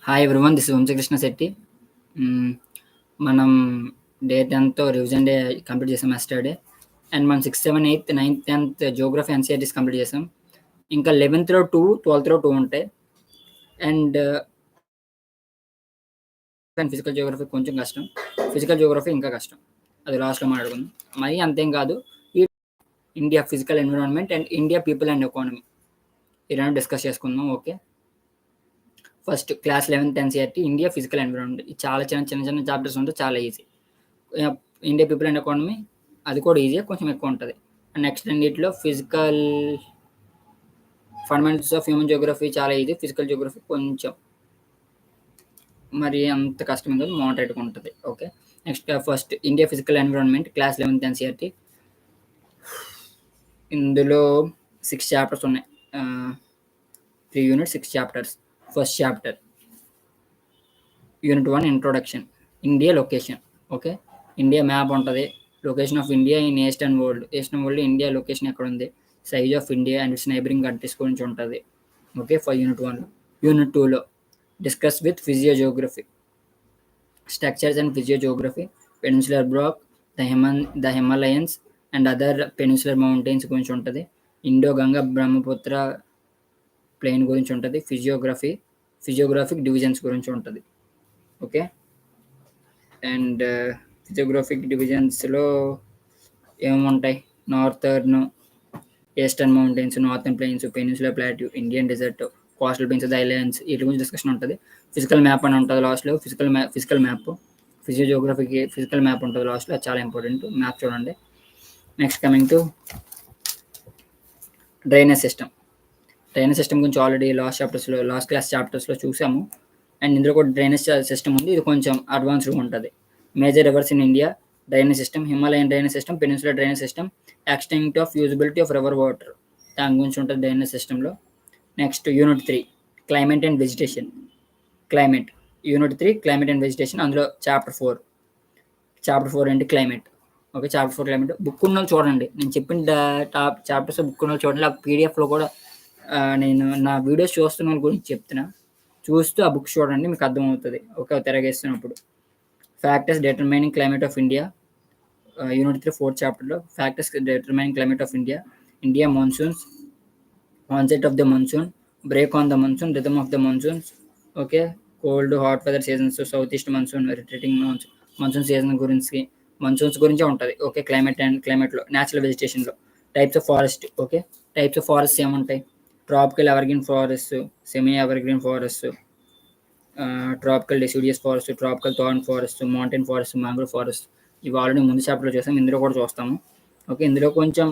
Hi everyone, this is Vamsa Krishna Shetty. మనం day 10తో revision day complete చేసాం yesterday. And మనం 6, 7, 8, 9th, 10th geography NCERTs complete చేసాం. ఇంకా 11th 2, 12th 2 ఉంటాయి. అండ్ ఫిజికల్ జియోగ్రఫీ కొంచెం కష్టం, ఫిజికల్ జియోగ్రఫీ ఇంకా కష్టం. అది లాస్ట్లో మాట్లాడుకుందాం. మరి అంతేం కాదు, ఈ India physical environment and India people and economy ఈ రెండు డిస్కస్ చేసుకుందాం. Okay, first class 11th NCERT India physical environment. చాలా చిన్న చాప్టర్స్ ఉంటే చాలా easy. India people and economy అది కూడా ఈజీ, కొంచెం ఎక్కువ ఉంటుంది. అండ్ నెక్స్ట్ రెండిట్లో physical fundamentals of human Geography చాలా ఈజీ, ఫిజికల్ జియోగ్రఫీ కొంచెం మరి అంత కష్టం కాదు, మోడరేట్గా ఉంటుంది. Okay, next first India physical environment class 11th NCERT. ఇందులో 6 చాప్టర్స్ ఉన్నాయి, 3 units 6 chapters. First chapter unit 1 introduction, India location. Okay, India map ఉంటుంది, location of India in eastern world. Eastern world India location ఎక్కడ ఉంది, size of India and its neighbouring countries గురించి ఉంటుంది. Okay, for unit 1. Unit 2లో discuss with physiogeography, structures and physiogeography, peninsular block, the Himalayans and other peninsular mountains గురించి ఉంటుంది. Indo Ganga Brahmaputra plane గురించి ఉంటుంది. Physiographic divisions గురించి ఉంటుంది. ఓకే, అండ్ ఫిజియోగ్రాఫిక్ డివిజన్స్లో ఏముంటాయి, northern eastern mountains, northern plains, peninsular plateau, Indian desert, coastal plains, islands, వీటి గురించి డిస్కషన్ ఉంటుంది. ఫిజికల్ మ్యాప్ అని ఉంటుంది లాస్ట్లో, ఫిజికల్ మ్యాప్, ఫిజియోజియోగ్రఫీకి ఫిజికల్ మ్యాప్ ఉంటుంది లాస్ట్లో, అది చాలా ఇంపార్టెంట్. మ్యాప్ చూడండి. Next coming to drainage system. Drainage system గురించి ఆల్రెడీ లాస్ట్ క్లాస్ చాప్టర్స్లో చూసాము. అండ్ ఇందులో కూడా డ్రైనేజ్ సిస్టమ్ ఉంది, ఇది కొంచెం అడ్వాన్స్డ్గా ఉంటుంది. Major rivers in India, drainage system, Himalayan drainage system, peninsular drainage system, extent of usability of river water, దాని గురించి ఉంటుంది డ్రైనేజ్ సిస్టంలో. Next unit 3 climate and vegetation. Unit 3 climate and vegetation, అందులో చాప్టర్ 4 ఏంటి, climate. Okay, chapter 4 climate. Book ఉన్న చూడండి, నేను చెప్పిన టాప్ చాప్టర్స్ బుక్ ఉన్న చూడండి. ఆ పీడిఎఫ్లో కూడా నేను నా వీడియోస్ చూస్తున్న వాళ్ళ గురించి చెప్తున్నా, చూస్తూ ఆ బుక్ చూడండి, మీకు అర్థమవుతుంది. ఓకే, తిరగేస్తున్నప్పుడు factors determining climate of India, unit 3 4th చాప్టర్లో factors determining climate of India monsoons, onset of the monsoon, break on the monsoon, rhythm of the monsoons. Okay, cold hot weather seasons, south east monsoon, retreating monsoon season గురించి, monsoons గురించే ఉంటుంది. Okay, క్లైమేట్లో. Natural వెజిటేషన్లో types of forest. Okay, types of forest ఏముంటాయి, tropical evergreen forest, semi evergreen forest, tropical deciduous forest, tropical thorn forest, mountain forest, mangrove forest. ఇవి already ముందు చాప్టర్లో చూసాం, ఇందులో కూడా చూస్తాము. ఓకే, ఇందులో కొంచెం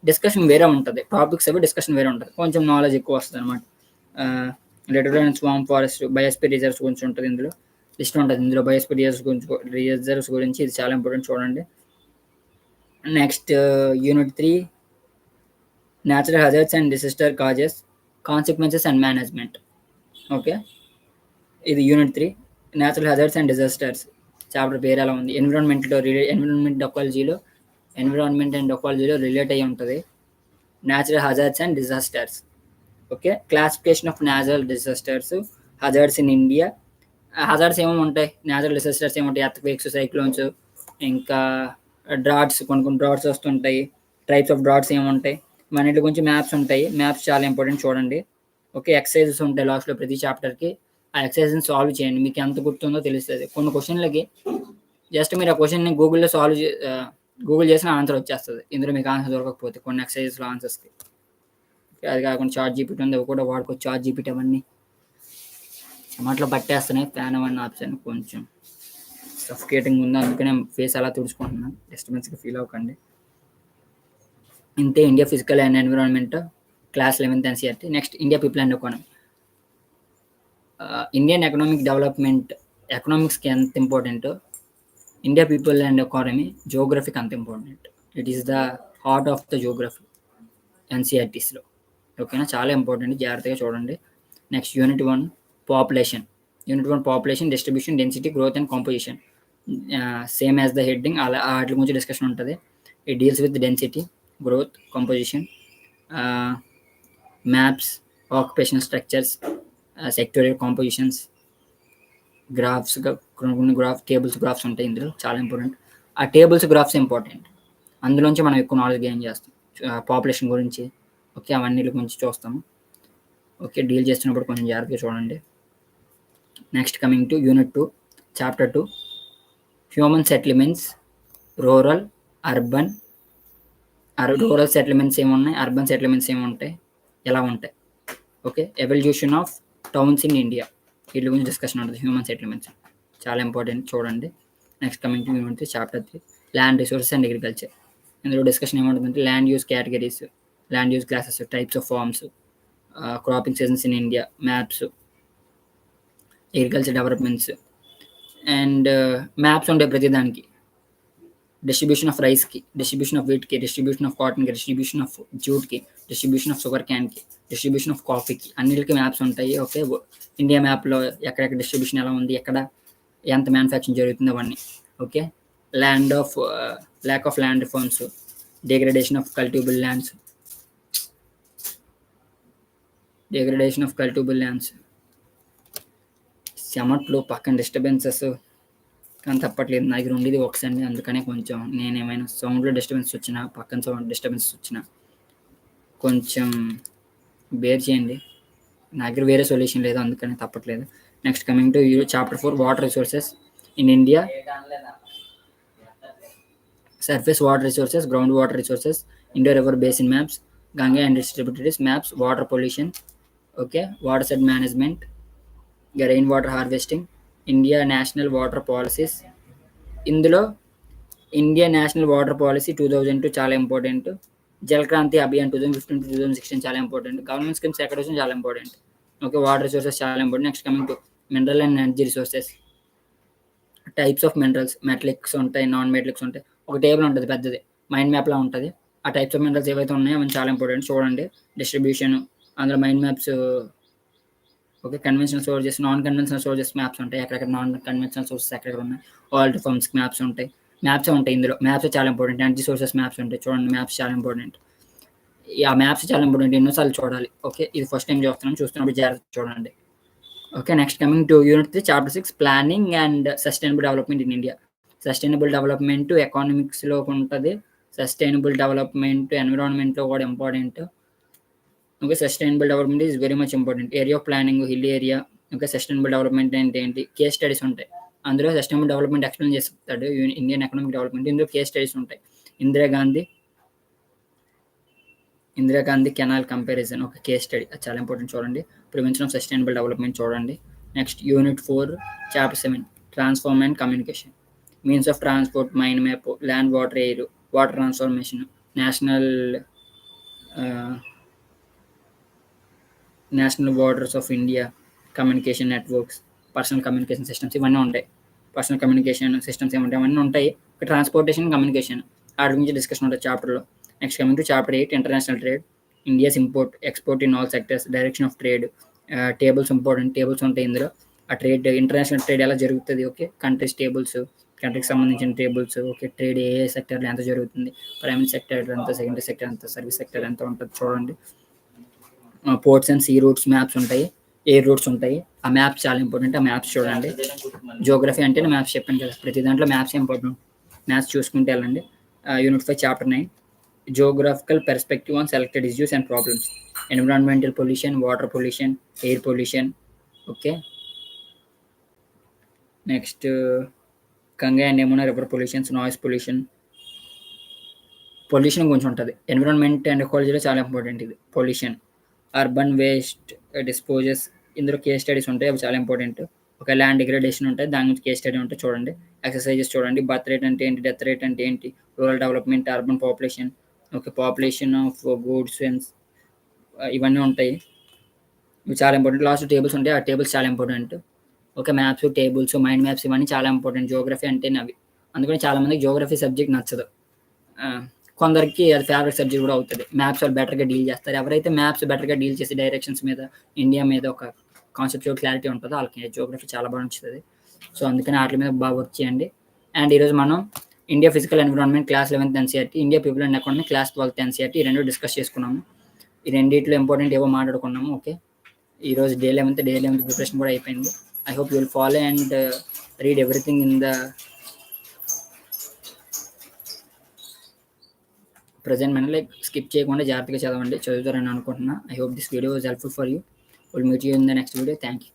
డిస్కషన్ వేరే ఉంటుంది, టాపిక్స్ అవి డిస్కషన్ వేరే ఉంటుంది, కొంచెం నాలెడ్జ్ ఎక్కువ వస్తుంది అనమాట. Little and swarm forest, biosphere reserves గురించి ఉంటుంది, ఇందులో లిస్ట్ ఉంటుంది. ఇందులో బయోస్పియర్ రిజర్వ్స్ గురించి ఇది చాలా ఇంపార్టెంట్, చూడండి. Next unit 3 natural hazards and disaster causes, consequences and management. Okay, ఇది unit 3 natural hazards and disasters. Chapter పేరు ఎలా ఉంది, ఎన్విరాన్మెంట్ అండ్ ఎకాలజీలో రిలేట్ అయ్యి ఉంటుంది, natural hazards and disasters. Okay, classification of natural disasters, hazards in India. Hazards ఏమో ఉంటాయి, natural disasters ఏముంటాయి, ఎర్త్క్వేక్స్, సైక్లోన్స్, ఇంకా డ్రాట్స్, కొన్ని డ్రాట్స్ వస్తుంటాయి, టైప్స్ ఆఫ్ డ్రాట్స్ ఏముంటాయి, మనకి కొంచెం మ్యాప్స్ ఉంటాయి. మ్యాప్స్ చాలా ఇంపార్టెంట్, చూడండి. ఓకే, ఎక్సర్సైజెస్ ఉంటాయి లాస్ట్లో ప్రతి చాప్టర్కి, ఆ ఎక్సర్సైజ్ని సాల్వ్ చేయండి, మీకు ఎంత గుర్తుందో తెలుస్తుంది. కొన్ని క్వశ్చన్లకి జస్ట్ మీరు ఆ క్వశ్చన్ని గూగుల్ చేసిన ఆన్సర్ వచ్చేస్తుంది, ఇందులో మీకు ఆన్సర్ దొరకకపోతే కొన్ని ఎక్సర్సైజెస్లో ఆన్సర్స్కి. అది కాకుండా చాట్ జీపీటీ ఉంది, అవి కూడా వాడుకోవచ్చు. చాట్ జీపీటీ అవన్నీ టమాట్లో పట్టేస్తున్నాయి, ఫ్యాన్ అవన్నీ ఆప్షన్ కొంచెం సఫికేటింగ్ ఉంది, అందుకనే ఫేస్ అలా తుడుచుకుంటున్నాను, డిస్టర్బెన్స్గా ఫీల్ అవ్వకండి. ఇంతే India physical and environment class 11th NCERT. Next India people and economy. Indian economic development, ఎకనామిక్స్కి ఎంత important, India people and economy జియోగ్రఫీకి అంత important. It is the heart of the geography ఎన్సీఆర్టీస్లో. ఓకేనా, చాలా ఇంపార్టెంట్, జాగ్రత్తగా చూడండి. Next unit 1 population, distribution, density, growth and composition. Same as the heading, అలా వాటి గురించి డిస్కషన్ ఉంటుంది. It deals with density, growth, composition, maps, occupational structures, sectorial compositions, గ్రాఫ్స్గా కొన్ని గ్రాఫ్స్ ఉంటాయి ఇందులో చాలా ఇంపార్టెంట్. ఆ టేబుల్స్ గ్రాఫ్స్ ఇంపార్టెంట్. అందులోంచి మనం ఎక్కువ నాలెడ్జ్ గెయిన్ చేస్తాం. పాపులేషన్ గురించి ఓకే అవన్నీ గురించి చూస్తాము. ఓకే డీల్ చేస్తున్నప్పుడు కొంచెం జాగ్రత్తగా చూడండి. Next coming to unit 2 chapter 2 human settlements rural urban rural settlements ఏమున్నాయి, అర్బన్ సెటిల్మెంట్స్ ఏముంటాయి, ఎలా ఉంటాయి. Okay evolution of towns in India వీటి గురించి డిస్కషన్ ఉంటుంది. హ్యూమన్ సెటిల్మెంట్స్ చాలా ఇంపార్టెంట్ చూడండి. Next coming to unit 3 chapter 3 land resources and agriculture. ఇందులో డిస్కషన్ ఏముంటుందంటే land use categories, land use classes, types of farms, cropping seasons in India, maps, agriculture developments and maps ఉంటాయి ప్రతిదానికి. Distribution of రైస్కి, distribution of వీట్కి, distribution of కాటన్కి, distribution of జూట్కి, distribution of sugar క్యాన్కి, distribution of కాఫీకి, అన్నిటికీ maps ఉంటాయి. ఓకే ఇండియా మ్యాప్లో ఎక్కడెక్కడ డిస్ట్రిబ్యూషన్ ఎలా ఉంది, ఎక్కడ ఎంత మ్యానుఫ్యాక్చరింగ్ జరుగుతుంది అవన్నీ. Okay lack of land reforms, degradation of cultivable lands, చెమట్లు పక్కన డిస్టర్బెన్సెస్ కానీ తప్పట్లేదు. నా దగ్గర ఉండేది ఒక సండే, అందుకనే కొంచెం నేను ఏమైనా సౌండ్లో డిస్టర్బెన్స్ వచ్చినా, పక్కన సౌండ్ డిస్టర్బెన్స్ వచ్చినా కొంచెం బేర్ చేయండి. నా దగ్గర వేరే సొల్యూషన్ లేదు, అందుకని తప్పట్లేదు. Next coming to chapter 4 water resources in India, surface water resources, ground water resources, Indo river basin maps, Ganga and its tributaries maps, water pollution, okay watershed management, rain water harvesting, India national water policies. ఇందులో India national water policy 2002 చాలా important. Jalkranti Abhiyan 2015-2016 చాలా important. Government schemes ఎక్కడ వచ్చినా చాలా important. Okay water resources చాలా important. Next coming to mineral and energy resources, types of minerals, metallics ఉంటాయి, non మెటలిక్స్ ఉంటాయి. ఒక టేబుల్ ఉంటుంది పెద్దది, మైండ్ మ్యాప్లా ఉంటుంది. ఆ టైప్స్ ఆఫ్ మినరల్స్ ఏవైతే ఉన్నాయో అవి చాలా ఇంపార్టెంట్. చూడండి డిస్ట్రిబ్యూషన్ అందులో mind maps. Okay conventional sources, non conventional sources maps ఉంటాయి, ఎక్కడెక్కడ నాన్ కన్వెన్షనల్ సోర్సెస్ ఎక్కడెక్కడ ఉన్నాయి, ఆల్ట్ ఫార్మ్స్ మ్యాప్స్ ఉంటాయి. మ్యాప్స్ ఉంటాయి ఇందులో, మ్యాప్స్ చాలా ఇంపార్టెంట్. ఎనర్జీ సోర్సెస్ మ్యాప్స్ ఉంటాయి, చూడండి మ్యాప్స్ చాలా ఇంపార్టెంట్. ఆ మ్యాప్స్ చాలా ఇంపార్టెంట్, ఎన్నోసార్లు చూడాలి. ఓకే ఇది ఫస్ట్ టైం చూస్తున్నప్పుడు జాగ్రత్త చూడండి. Okay next coming to unit 3 chapter 6 planning and sustainable development in India. Sustainable development ఎకానమిక్స్లో ఉంటుంది, సస్టైనబుల్ డెవలప్మెంట్ ఎన్విరాన్మెంట్లో కూడా important. Okay sustainable development is very much important. Area of planning hill area. Okay sustainable development అంటే ఏంటి, case studies ఉంటాయి అందులో. Sustainable development explain చేస్తాడు Indian economic development. ఇందులో కేస్ స్టడీస్ ఉంటాయి. ఇందిరాగాంధీ కెనాల్ కంపారిజన్ ఒక కేస్ స్టడీ, అది చాలా ఇంపార్టెంట్ చూడండి. ప్రివెన్షన్ ఆఫ్ సస్టైనబుల్ డెవలప్మెంట్ చూడండి. Next unit 4 chapter 7 transform and communication, means of transport, mind map, land water air, water transformation, national waters of India, communication networks, personal communication systems ఇవన్నీ ఉంటాయి. Personal communication systems ఏమంటాయి అవన్నీ ఉంటాయి. Transportation communication వాటి గురించి discussion ఉంటుంది చాప్టర్లో. Next coming to chapter 8 international trade, India's import export in all sectors, direction of trade, tables important. Tables ఉంటాయి ఇందులో. ఆ ట్రేడ్ ఇంటర్నేషనల్ ట్రేడ్ ఎలా జరుగుతుంది, ఓకే కంట్రీస్ టేబుల్స్, కంట్రీకి సంబంధించిన టేబుల్స్. ఓకే ట్రేడ్ ఏ సెక్టర్లో ఎంత జరుగుతుంది, ప్రైమరీ సెక్టర్ ఎంత, సెకండరీ సెక్టర్ ఎంత, సర్వీస్ సెక్టర్ ఎంత ఉంటుంది చూడండి. Ports and see roots maps ఉంటాయి, ఎయిర్ రూట్స్ ఉంటాయి. ఆ మ్యాప్స్ చాలా ఇంపార్టెంట్, ఆ మ్యాప్స్ చూడండి. జియోగ్రఫీ అంటేనే మ్యాప్స్ చెప్పాను కదా, ప్రతి దాంట్లో మ్యాప్స్ ఇంపార్టెంట్. మ్యాప్స్ చూసుకుంటే వెళ్ళండి. Unit 5 chapter 9 geographical perspective on selected issues and problems, environmental pollution, water pollution, air pollution. Okay next Ganga and Yamuna river pollutions, noise pollution కొంచెం ఉంటుంది. ఎన్విరాన్మెంట్ అండ్ ఎకాలజీలో చాలా ఇంపార్టెంట్ ఇది పొల్యూషన్. అర్బన్ వేస్ట్ డిస్పోజెస్ ఇందులో case studies ఉంటాయి, అవి చాలా important. ఒక land degradation ఉంటుంది, దాని గురించి కేస్ స్టడీ ఉంటుంది చూడండి. ఎక్సర్సైజెస్ చూడండి, బర్త్ రేట్ అంటే ఏంటి, డెత్ రేట్ అంటే ఏంటి, rural development, urban population, okay population of goods ఇవన్నీ ఉంటాయి, ఇవి చాలా ఇంపార్టెంట్. లాస్ట్ టేబుల్స్ ఉంటాయి, ఆ టేబుల్స్ చాలా important. Okay maps, tables, mind maps ఇవన్నీ చాలా ఇంపార్టెంట్. జియోగ్రఫీ అంటేనే అవి, అందుకని చాలామందికి జియోగ్రఫీ సబ్జెక్ట్ నచ్చదు. కొందరికి అది ఫేవరెట్ సబ్జెక్ట్ కూడా అవుతుంది. మ్యాప్స్ వాళ్ళు బెటర్గా డీల్ చేస్తారు. ఎవరైతే మ్యాప్స్ బెటర్గా డీల్ చేసి డైరెక్షన్స్ మీద, ఇండియా మీద ఒక కాన్సెప్చువల్ క్లారిటీ ఉంటుందో వాళ్ళకి జియోగ్రఫీ చాలా బాగా నచ్చుతుంది. సో అందుకని వాటి మీద బాగా వర్క్ చేయండి. అండ్ ఈరోజు మనం India physical environment class 11th NCERT, India people and economy class 12th NCERT, ఈ రెండు డిస్కస్ చేసుకున్నాము. ఈ రెండిట్లో ఇంపార్టెంట్ ఏవో మాట్లాడుకున్నాము. ఓకే ఈరోజు డే 11th ప్రిపరేషన్ కూడా అయిపోయింది. I hope you will follow and read everything in the present మన లైక్ స్కిప్ చేయకుండా జాగ్రత్తగా చదవండి, చదువుతారని అనుకుంటున్నా. I hope this video was helpful for you. Will meet you in the next video. Thank you.